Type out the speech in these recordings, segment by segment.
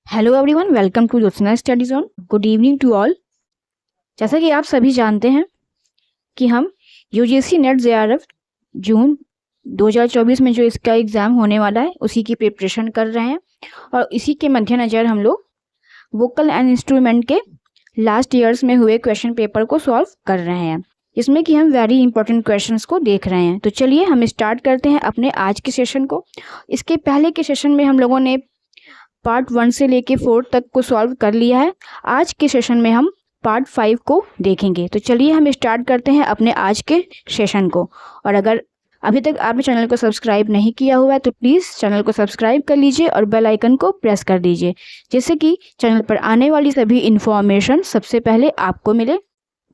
Hello everyone, welcome to Jyotsna study zone. Good evening to all. जैसा कि आप सभी जानते हैं कि हम यूजीसी नेट जेआरएफ जून 2024 में जो इसका एग्ज़ाम होने वाला है उसी की प्रिपरेशन कर रहे हैं और इसी के मद्देनज़र हम लोग वोकल एंड इंस्ट्रूमेंट के लास्ट ईयर्स में हुए क्वेश्चन पेपर को सॉल्व कर रहे हैं, जिसमें कि हम वेरी इंपॉर्टेंट क्वेश्चंस को देख रहे हैं। तो चलिए हम स्टार्ट करते हैं अपने आज के सेशन को। इसके पहले के सेशन में हम लोगों ने पार्ट 1 से लेके 4 तक को सॉल्व कर लिया है। आज के सेशन में हम पार्ट 5 को देखेंगे। तो चलिए हम स्टार्ट करते हैं अपने आज के सेशन को। और अगर अभी तक आपने चैनल को सब्सक्राइब नहीं किया हुआ है तो प्लीज़ चैनल को सब्सक्राइब कर लीजिए और बेल आइकन को प्रेस कर दीजिए, जिससे कि चैनल पर आने वाली सभी इन्फॉर्मेशन सबसे पहले आपको मिले।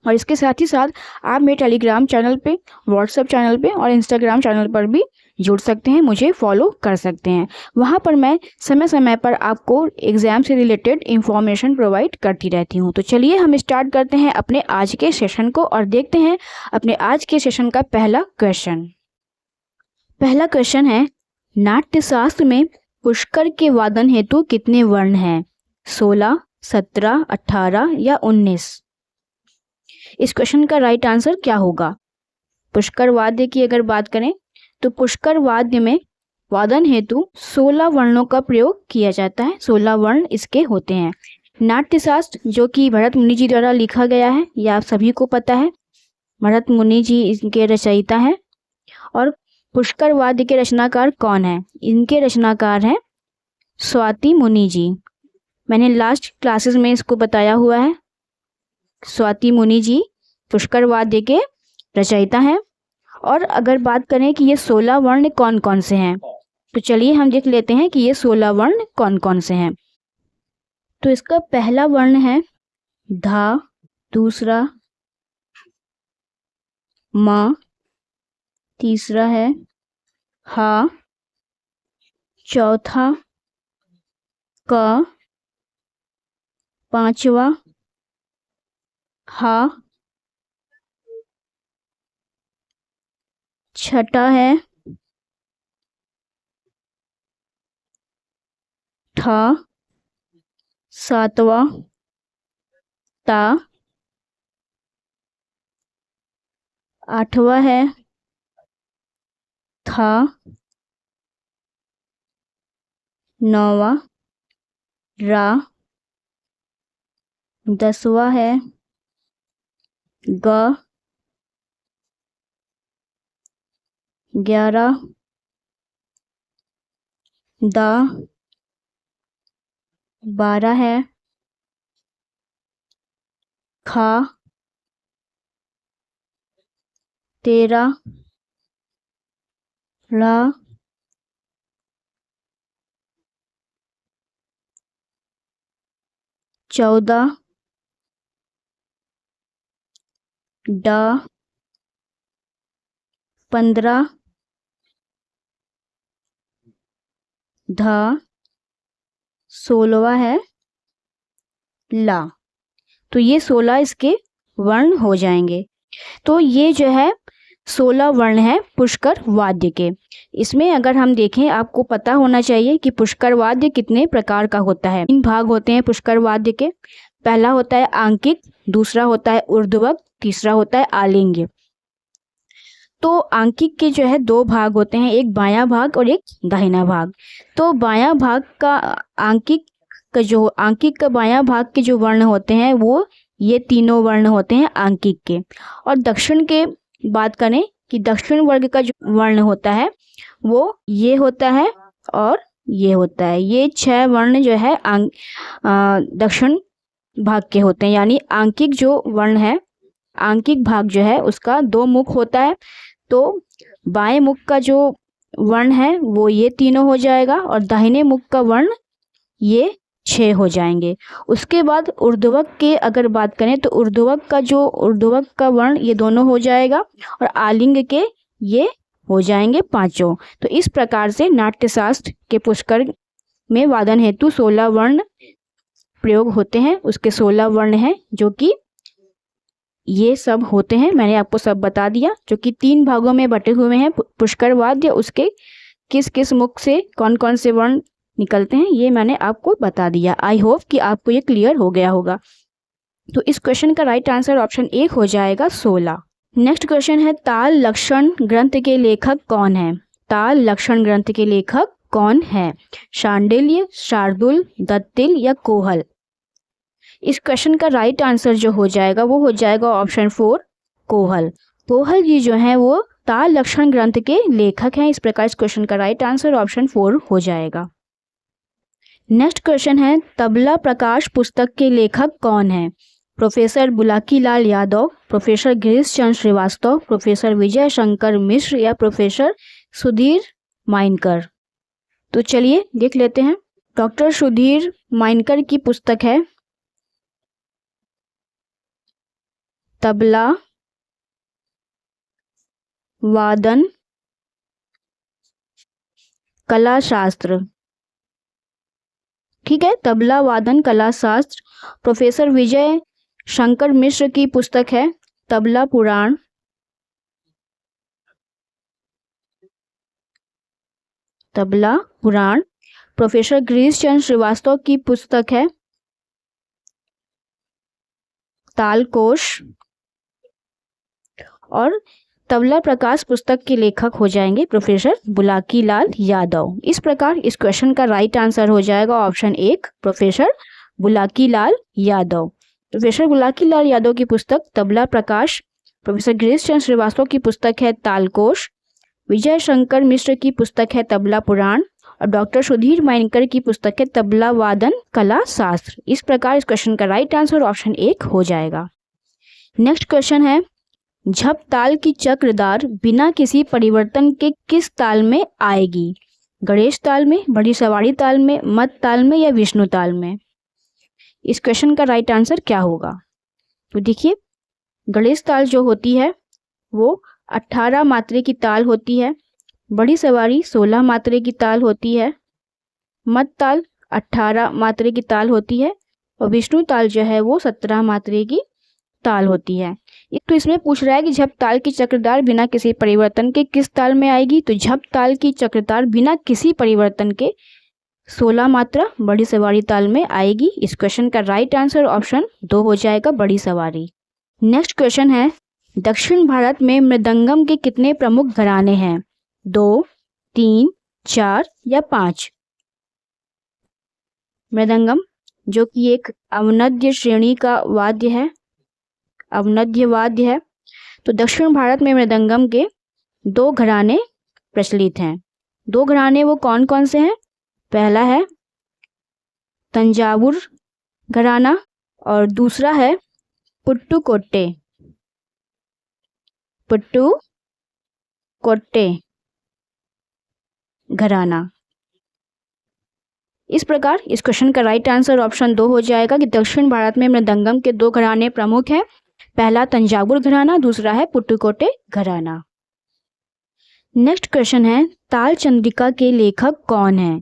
और इसके साथ ही साथ आप मेरे टेलीग्राम चैनल पे, व्हाट्सएप चैनल पे और इंस्टाग्राम चैनल पर भी जुड़ सकते हैं, मुझे फॉलो कर सकते हैं। वहाँ पर मैं समय समय पर आपको एग्ज़ाम से रिलेटेड इन्फॉर्मेशन प्रोवाइड करती रहती हूँ। तो चलिए हम स्टार्ट करते हैं अपने आज के सेशन को और देखते हैं अपने आज के सेशन का पहला क्वेश्चन। पहला क्वेश्चन है, नाट्यशास्त्र में पुष्कर के वादन हेतु कितने वर्ण हैं? 16, 17, 18 या 19? इस क्वेश्चन का राइट आंसर क्या होगा? पुष्कर वाद्य की अगर बात करें तो पुष्कर वाद्य में वादन हेतु 16 वर्णों का प्रयोग किया जाता है। 16 वर्ण इसके होते हैं। नाट्यशास्त्र जो कि भरत मुनि जी द्वारा लिखा गया है, यह आप सभी को पता है। भरत मुनि जी इनके रचयिता हैं। और पुष्कर वाद्य के रचनाकार कौन है? इनके रचनाकार हैं स्वाति मुनि जी। मैंने लास्ट क्लासेस में इसको बताया हुआ है। स्वाति मुनि जी पुष्कर वाद्य के रचयिता हैं। और अगर बात करें कि ये 16 वर्ण कौन कौन से हैं, तो चलिए हम देख लेते हैं कि ये 16 वर्ण कौन कौन से हैं। तो इसका पहला वर्ण है धा, दूसरा म, तीसरा है हा, चौथा क, पांचवा हा, छठा है ठा, सातवां ता, आठवां है था, नौवां रा, 10वां है ग, 11 दा, 12 है खा, 13 ला, 14 डा, 15 धा, 16वां है ला। तो ये 16 इसके वर्ण हो जाएंगे। तो ये जो है 16 वर्ण है पुष्कर वाद्य के। इसमें अगर हम देखें, आपको पता होना चाहिए कि पुष्कर वाद्य कितने प्रकार का होता है। 3 भाग होते हैं पुष्कर वाद्य के। पहला होता है आंकिक, दूसरा होता है ऊर्ध्वक, तीसरा होता है आलिंग्य। तो आंकिक के जो है 2 भाग होते हैं, एक बायां भाग और एक दाहिना भाग। तो बायां भाग का आंकिक का बायां भाग के जो वर्ण होते हैं वो ये तीनों वर्ण होते हैं आंकिक के। और दक्षिण के बात करें कि दक्षिण वर्ग का जो वर्ण होता है वो ये होता है और ये होता है। ये 6 वर्ण जो है दक्षिण भाग के होते हैं। यानी आंकिक जो वर्ण है, आंकिक भाग जो है उसका 2 मुख होता है। तो बाएं मुख का जो वर्ण है वो ये तीनों हो जाएगा और दाहिने मुख का वर्ण ये 6 हो जाएंगे। उसके बाद ऊर्ध्वक के अगर बात करें तो ऊर्ध्वक का वर्ण ये दोनों हो जाएगा और आलिंग के ये हो जाएंगे 5। तो इस प्रकार से नाट्यशास्त्र के पुष्कर में वादन हेतु 16 वर्ण प्रयोग होते हैं। उसके 16 वर्ण हैं जो कि ये सब होते हैं। मैंने आपको सब बता दिया, जो कि 3 भागों में बटे हुए हैं पुष्कर वाद्य। उसके किस किस मुख से कौन कौन से वर्ण निकलते हैं, ये मैंने आपको बता दिया। आई होप कि आपको ये क्लियर हो गया होगा। तो इस क्वेश्चन का राइट आंसर ऑप्शन 1 हो जाएगा 16। नेक्स्ट क्वेश्चन है, ताल लक्षण ग्रंथ के लेखक कौन है? ताल लक्षण ग्रंथ के लेखक कौन है? शांडिल्य, शार्दुल, दत्तिल या कोहल? इस क्वेश्चन का राइट आंसर जो हो जाएगा वो हो जाएगा ऑप्शन 4 कोहल। कोहल जी जो है वो ताल लक्षण ग्रंथ के लेखक हैं। इस प्रकार इस क्वेश्चन का राइट आंसर ऑप्शन 4 हो जाएगा। नेक्स्ट क्वेश्चन है, तबला प्रकाश पुस्तक के लेखक कौन है? Professor Bulaki Lal Yadav, professor Girish Chandra Srivastava, professor Vijay Shankar Mishra या प्रोफेसर सुधीर माइनकर? तो चलिए देख लेते हैं। डॉक्टर सुधीर माइनकर की पुस्तक है तबला वादन कला शास्त्र। ठीक है, तबला वादन कला शास्त्र। प्रोफेसर विजय शंकर मिश्र की पुस्तक है तबला पुराण। तबला पुराण। प्रोफेसर गिरीश चंद्र श्रीवास्तव की पुस्तक है तालकोश। और तबला प्रकाश पुस्तक के लेखक हो जाएंगे प्रोफेसर बुलाकी लाल यादव। इस प्रकार इस क्वेश्चन का राइट आंसर हो जाएगा option 1 professor Bulaki Lal Yadav. Professor Bulaki Lal Yadav की पुस्तक तबला प्रकाश, प्रोफेसर गिरीश चंद्र श्रीवास्तव की पुस्तक है तालकोश, विजय शंकर मिश्र की पुस्तक है तबला पुराण और डॉक्टर सुधीर माइनकर की पुस्तक है तबला वादन कला शास्त्र। इस प्रकार इस क्वेश्चन का राइट आंसर ऑप्शन 1 हो जाएगा। नेक्स्ट क्वेश्चन है, झप ताल की चक्रदार बिना किसी परिवर्तन के किस ताल में आएगी? गणेश ताल में, बड़ी सवारी ताल में, मत ताल में या विष्णु ताल में? इस क्वेश्चन का राइट आंसर क्या होगा? तो देखिए, गणेश ताल जो होती है वो 18 मात्रे की ताल होती है, बड़ी सवारी 16 मात्रे की ताल होती है, मत ताल 18 मात्रे की ताल होती है और विष्णु ताल जो है वो 17 मात्रे की ताल होती है। तो इसमें पूछ रहा है कि झप ताल की चक्रदार बिना किसी परिवर्तन के किस ताल में आएगी? तो झप ताल की चक्रदार बिना किसी परिवर्तन के 16 मात्रा बड़ी सवारी ताल में आएगी। इस क्वेश्चन का राइट आंसर ऑप्शन 2 हो जाएगा बड़ी सवारी। नेक्स्ट क्वेश्चन है, दक्षिण भारत में मृदंगम के कितने प्रमुख घराने हैं? 2, 3, 4 या 5? मृदंगम जो कि एक अवनद्य श्रेणी का वाद्य है, अवनद्य वाद्य है। तो दक्षिण भारत में मृदंगम के 2 घराने प्रचलित हैं। 2 घराने वो कौन कौन से हैं? पहला है तंजावुर घराना और दूसरा है पुट्टुकोट्टे। पुट्टुकोट्टे घराना। इस प्रकार इस क्वेश्चन का राइट आंसर ऑप्शन 2 हो जाएगा कि दक्षिण भारत में मृदंगम के 2 घराने प्रमुख हैं। पहला तंजावुर घराना, दूसरा है पुट्टुकोट्टे घराना। नेक्स्ट क्वेश्चन है, ताल चंद्रिका के लेखक कौन है?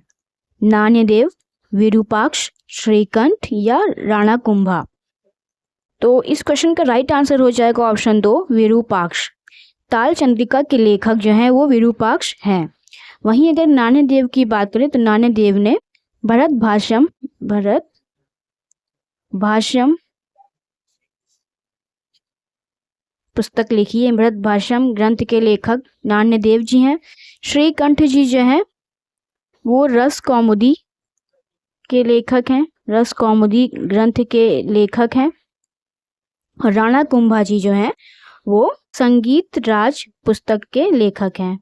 नान्यदेव, विरूपाक्ष, श्रीकंठ या राणा कुंभा? तो इस क्वेश्चन का राइट आंसर हो जाएगा ऑप्शन 2 विरूपाक्ष। ताल चंद्रिका के लेखक जो हैं वो विरूपाक्ष हैं। वहीं अगर नान्यदेव की बात करें तो नान्यदेव ने भरत भाष्यम पुस्तक लिखी है। भरत भाष्यम ग्रंथ के लेखक नान्यदेव जी हैं। श्रीकंठ जी जो हैं वो रस कौमुदी के लेखक हैं, रस कौमुदी ग्रंथ के लेखक हैं। और राणा कुंभा जी जो हैं वो संगीत राज पुस्तक के लेखक हैं,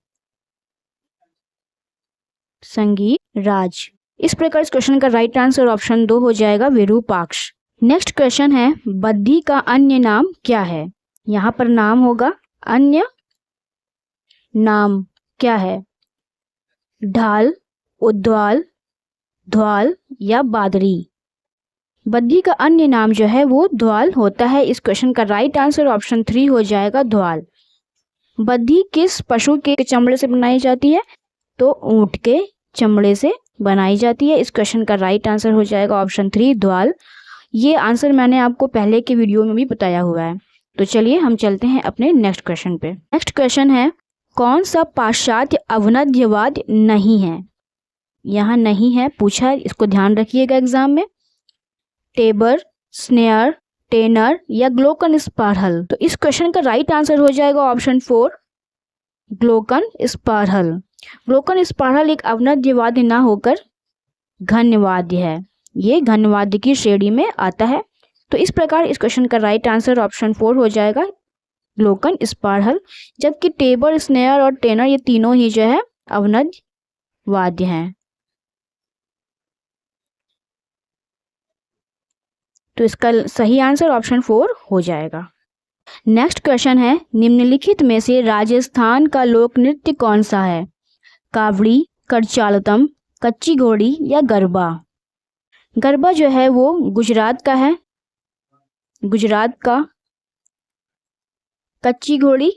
संगीत राज। इस प्रकार इस क्वेश्चन का राइट आंसर ऑप्शन 2 हो जाएगा विरूपाक्ष। नेक्स्ट क्वेश्चन है, बद्धी का अन्य नाम क्या है? यहाँ पर नाम होगा, अन्य नाम क्या है? ढाल, उद्वाल, ध्वाल या बादरी? बद्धी का अन्य नाम जो है वो ध्वाल होता है। इस क्वेश्चन का राइट आंसर ऑप्शन 3 हो जाएगा ध्वाल। बद्धी किस पशु के चमड़े से बनाई जाती है? तो ऊंट के चमड़े से बनाई जाती है। इस क्वेश्चन का राइट आंसर हो जाएगा ऑप्शन 3 ध्वाल। ये आंसर मैंने आपको पहले के वीडियो में भी बताया हुआ है। तो चलिए हम चलते हैं अपने नेक्स्ट क्वेश्चन पे। नेक्स्ट क्वेश्चन है, कौन सा पाश्चात्य अवनद्यवाद नहीं है? यहाँ नहीं है, पूछा है, इसको ध्यान रखिएगा एग्जाम में। टेबर, स्नेयर, टेनर या ग्लोकन स्पार्हल। तो इस क्वेश्चन का राइट आंसर हो जाएगा ऑप्शन 4, ग्लोकन स्पार्हल। ग्लोकन स्पार्हल एक अवनद्य वाद्य ना होकर घन वाद्य है, ये घन वाद्य की श्रेणी में आता है। तो इस प्रकार इस क्वेश्चन का राइट आंसर ऑप्शन 4 हो जाएगा, ग्लोकन स्पार्हल। जबकि टेबर, स्नेयर और टेनर ये तीनों ही जो है अवनद्य वाद्य हैं। तो इसका सही आंसर ऑप्शन 4 हो जाएगा। नेक्स्ट क्वेश्चन है, निम्नलिखित में से राजस्थान का लोक नृत्य कौन सा है? कावड़ी, करचालतम, कच्ची घोड़ी या गरबा। गरबा जो है वो गुजरात का है, गुजरात का। कच्ची घोड़ी,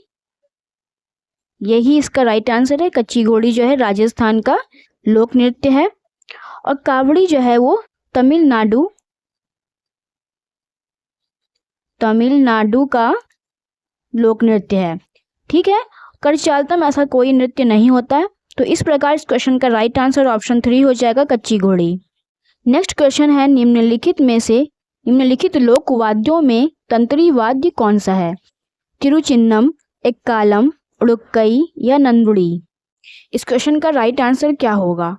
यही इसका राइट आंसर है। कच्ची घोड़ी जो है राजस्थान का लोक नृत्य है। और कावड़ी जो है वो तमिलनाडु का लोक नृत्य है। ठीक है, करचालतम ऐसा कोई नृत्य नहीं होता है। तो इस प्रकार इस क्वेश्चन का राइट आंसर ऑप्शन 3 हो जाएगा, कच्ची घोड़ी। नेक्स्ट क्वेश्चन है, निम्नलिखित में से निम्नलिखित लोक वाद्यों में तंत्री वाद्य कौन सा है? तिरुचिन्नम, एक्कालम, उडुक्कई या नंदुड़ी। इस क्वेश्चन का राइट आंसर क्या होगा?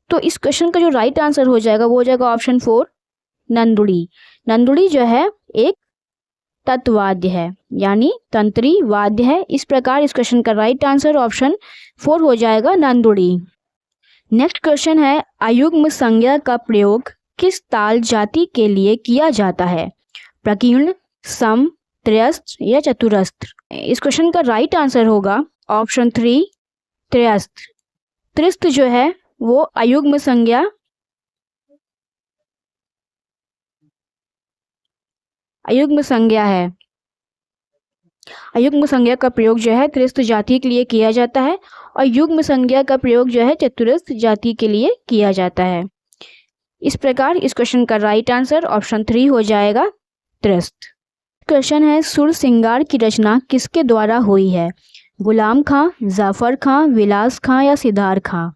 तो इस क्वेश्चन का जो राइट आंसर हो जाएगा वो हो जाएगा ऑप्शन 4, नंदुड़ी। नंदुड़ी जो है एक तत्वाद्य है, यानी तंत्री वाद्य है। इस प्रकार इस क्वेश्चन का राइट आंसर ऑप्शन 4 हो जाएगा, नंदुड़ी। नेक्स्ट क्वेश्चन है, अयुग्म संज्ञा का प्रयोग किस ताल जाति के लिए किया जाता है? प्रकीर्ण, सम, त्रयस्थ या चतुरस्र। इस क्वेश्चन का राइट आंसर होगा ऑप्शन 3, त्रयस्थ। त्रिस्थ जो है वो अयुग्म संज्ञा है। अयुग्म संज्ञा का प्रयोग जो है त्रिस्थ जाति के लिए किया जाता है और युग्म संज्ञा का प्रयोग जो है चतुरस्थ जाति के लिए किया जाता है। इस प्रकार इस क्वेश्चन का राइट आंसर ऑप्शन 3 हो जाएगा, त्रिस्थ। क्वेश्चन है, सुर सिंगार की रचना किसके द्वारा हुई है? गुलाम खां, जाफर खां, विलास खां या सिद्धार्थ खां।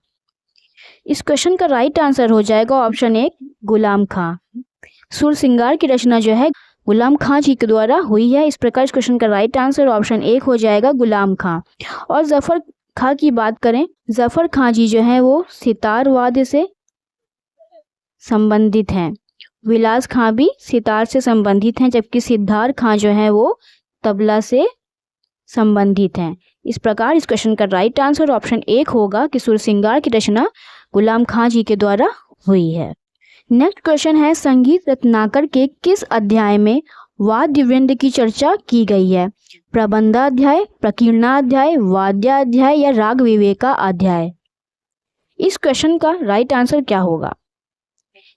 इस क्वेश्चन का राइट आंसर हो जाएगा ऑप्शन 1, गुलाम खां। सुर सिंगार की रचना जो है गुलाम खां जी के द्वारा हुई है। इस प्रकार इस क्वेश्चन का राइट आंसर ऑप्शन 1 हो जाएगा, गुलाम खां। और जफर खां की बात करें, जफर खां जी जो है वो सितार वाद्य से संबंधित हैं। विलास खां भी सितार से संबंधित हैं, जबकि सिद्धार्थ खां जो है वो तबला से संबंधित हैं। इस प्रकार इस क्वेश्चन का राइट आंसर ऑप्शन 1 होगा कि सुर सिंगार की रचना गुलाम खां जी के द्वारा हुई है। नेक्स्ट क्वेश्चन है, संगीत रत्नाकर के किस अध्याय में वाद्य वृंद की चर्चा की गई है? प्रबंधाध्याय, प्रकीर्णाध्याय, वाद्याध्याय या राग विवेका अध्याय। इस क्वेश्चन का राइट आंसर क्या होगा?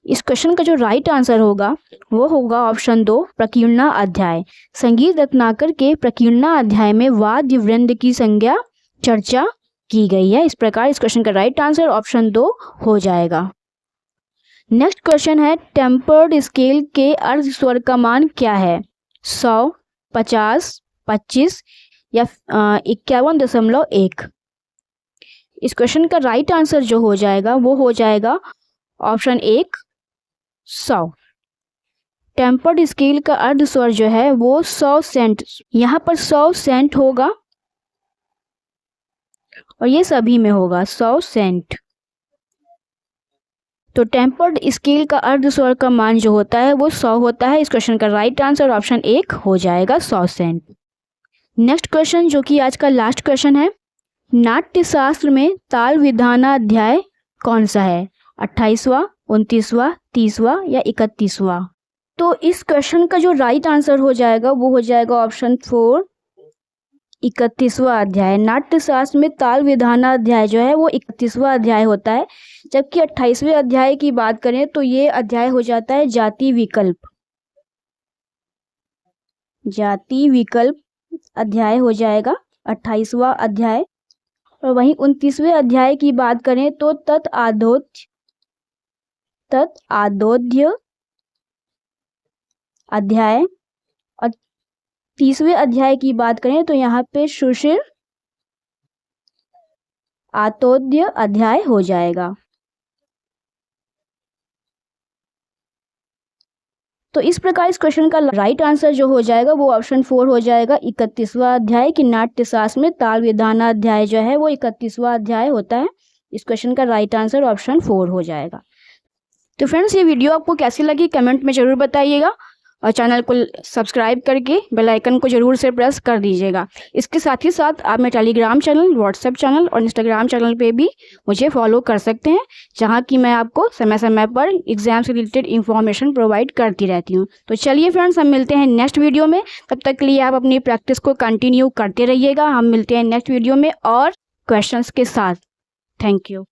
इस क्वेश्चन का जो राइट आंसर होगा वो होगा ऑप्शन 2, प्रकीर्णा अध्याय। संगीत रत्नाकर के प्रकीर्णा अध्याय में वाद्य वृंद की संज्ञा चर्चा की गई है। इस प्रकार इस क्वेश्चन का राइट आंसर ऑप्शन 2 हो जाएगा। नेक्स्ट क्वेश्चन है, टेम्पर्ड स्केल के अर्ध स्वर का मान क्या है? 100, 50, 25 या 51.1। इस क्वेश्चन का राइट आंसर जो हो जाएगा वो हो जाएगा ऑप्शन 1, 100। टेम्पर्ड स्केल का अर्ध स्वर जो है वो 100 सेंट, यहाँ पर 100 सेंट होगा और ये सभी में होगा 100 सेंट। तो टेम्पर्ड स्केल का अर्ध स्वर का मान जो होता है वो 100 होता है। इस क्वेश्चन का राइट आंसर ऑप्शन 1 हो जाएगा, 100 सेंट। नेक्स्ट क्वेश्चन जो कि आज का लास्ट क्वेश्चन है, नाट्य शास्त्र में ताल विधानाध्याय कौन सा है? 28वां, 29वां, 30वां या 31वां। तो इस क्वेश्चन का जो राइट आंसर हो जाएगा वो हो जाएगा ऑप्शन 4, 31वां अध्याय। नाट्य शास्त्र में ताल विधानाध्याय जो है वो 31वां अध्याय होता है, जबकि 28वें अध्याय की बात करें तो ये अध्याय हो जाता है जाति विकल्प। जाति विकल्प अध्याय हो जाएगा 28वां अध्याय। और वहीं 29वें अध्याय की बात करें तो तत्आदोध्य अध्याय। और 30वें अध्याय की बात करें तो यहाँ पे सुशिर आतोद्य अध्याय हो जाएगा। तो इस प्रकार इस क्वेश्चन का राइट आंसर जो हो जाएगा वो ऑप्शन 4 हो जाएगा। 31वां अध्याय कि नाट्यशास्त्र में ताल विधानाध्याय जो है वो 31वां अध्याय होता है। इस क्वेश्चन का राइट आंसर ऑप्शन 4 हो जाएगा। तो फ्रेंड्स, ये वीडियो आपको कैसी लगी कमेंट में ज़रूर बताइएगा और चैनल को सब्सक्राइब करके बेल आइकन को ज़रूर से प्रेस कर दीजिएगा। इसके साथ ही साथ आप मेरे टेलीग्राम चैनल, व्हाट्सएप चैनल और इंस्टाग्राम चैनल पे भी मुझे फॉलो कर सकते हैं, जहां कि मैं आपको समय समय पर एग्जाम से रिलेटेड इन्फॉर्मेशन प्रोवाइड करती रहती हूं। तो चलिए फ्रेंड्स, हम मिलते हैं नेक्स्ट वीडियो में। तब तक के लिए आप अपनी प्रैक्टिस को कंटिन्यू करते रहिएगा। हम मिलते हैं नेक्स्ट वीडियो में और क्वेश्चंस के साथ। Thank you.